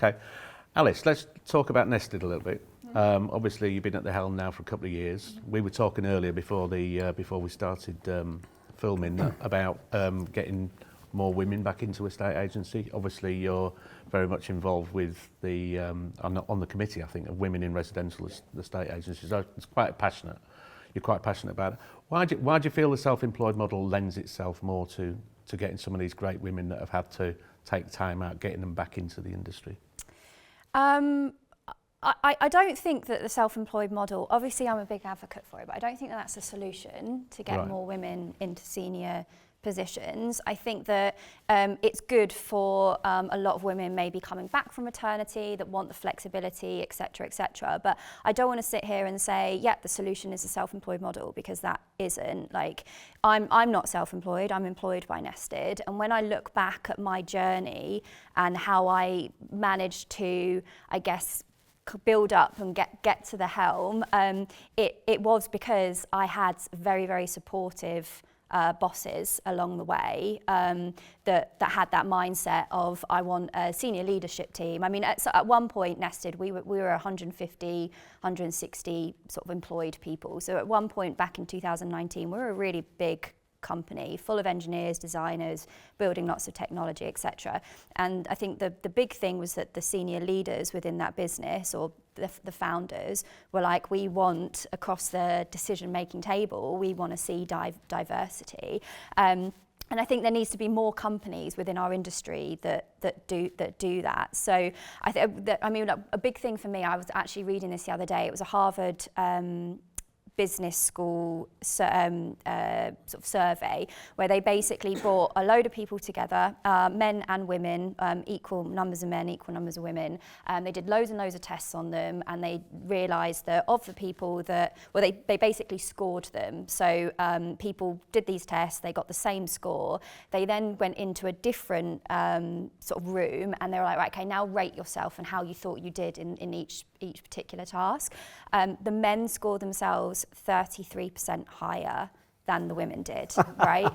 Okay. Alice, let's talk about Nested a little bit. Obviously, you've been at the helm now for a couple of years. We were talking earlier before we started filming about getting more women back into a state agency. Obviously, you're very much involved with the on the committee, I think, of women in residential estate agencies. So it's quite passionate. You're quite passionate about it. Why do you feel the self-employed model lends itself more to getting some of these great women that have had to take time out, getting them back into the industry? I don't think that the self-employed model, obviously I'm a big advocate for it, but I don't think that that's a solution to get more women into senior positions. I think that it's good for a lot of women maybe coming back from maternity that want the flexibility, etc., but I don't want to sit here and say, yeah, the solution is a self-employed model, because that isn't. Like, I'm not self-employed, I'm employed by Nested, and when I look back at my journey and how I managed to, I guess, build up and get to the helm, it was because I had very, very supportive bosses along the way that had that mindset of, I want a senior leadership team. I mean, at one point, Nested, we were 150, 160 sort of employed people. So at one point back in 2019, we were a really big company full of engineers, designers, building lots of technology, etc. And I think the big thing was that the senior leaders within that business, or the founders, were like, we want, across the decision-making table, we want to see diversity. And I think there needs to be more companies within our industry that do that. So a big thing for me, I was actually reading this the other day. It was a Harvard business school sort of survey, where they basically brought a load of people together, men and women, equal numbers of men, equal numbers of women. They did loads and loads of tests on them, and they realised that of the people that, well, they basically scored them. So people did these tests, they got the same score. They then went into a different sort of room, and they were like, right, okay, now rate yourself and how you thought you did in each particular task. The men scored themselves 33% higher than the women did, right?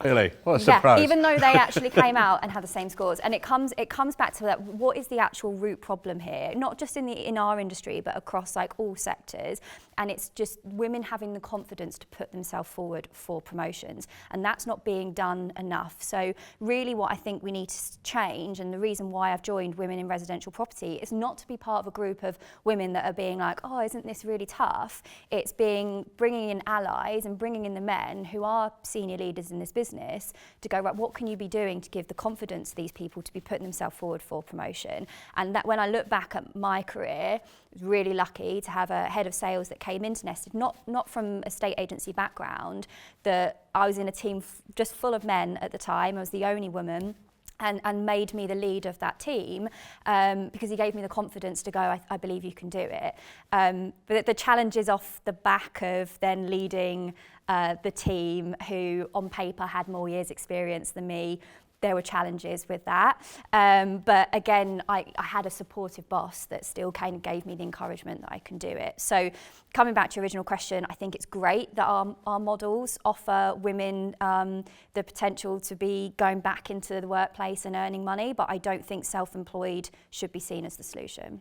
Really? What a surprise. Yeah, even though they actually came out and had the same scores. And it comes back to that, what is the actual root problem here? Not just in our industry, but across like all sectors. And it's just women having the confidence to put themselves forward for promotions. And that's not being done enough. So really what I think we need to change, and the reason why I've joined Women in Residential Property, is not to be part of a group of women that are being like, oh, isn't this really tough? It's bringing in allies and bringing in the men who are senior leaders in this business to go, right, what can you be doing to give the confidence to these people to be putting themselves forward for promotion? And that, when I look back at my career, I was really lucky to have a head of sales that came into Nested, not from a state agency background, that I was in a team just full of men at the time. I was the only woman. And made me the lead of that team, because he gave me the confidence to go, I believe you can do it. But the challenge is off the back of then leading the team, who on paper had more years experience than me. There were challenges with that. But again, I had a supportive boss that still kind of gave me the encouragement that I can do it. So coming back to your original question, I think it's great that our models offer women the potential to be going back into the workplace and earning money, but I don't think self-employed should be seen as the solution.